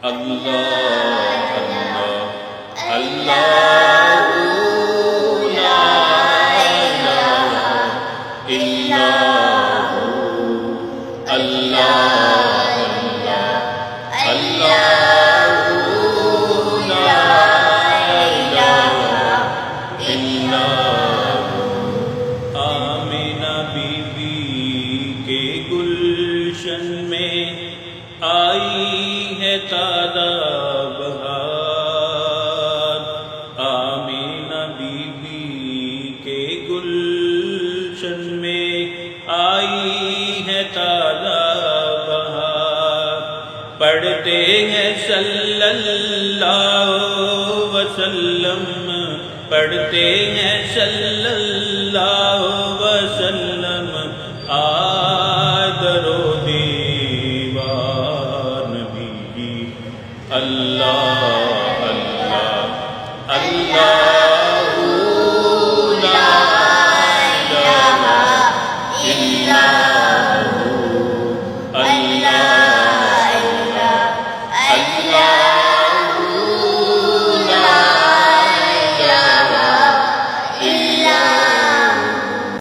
اللہ اللہ اللہ لا الہ الا ہو اللہ اللہ اللہ لا الہ الا ہو۔ آمنہ بی بی کے گلشن میں آئی ہے تازہ بہار، آمینہ بی بی کے گلشن میں آئی ہے تازہ بہار، پڑھتے ہیں صلی اللہ وسلم، پڑھتے ہیں صلی اللہ وسلم، درو دیوار نبی اللہ اللہ اللہ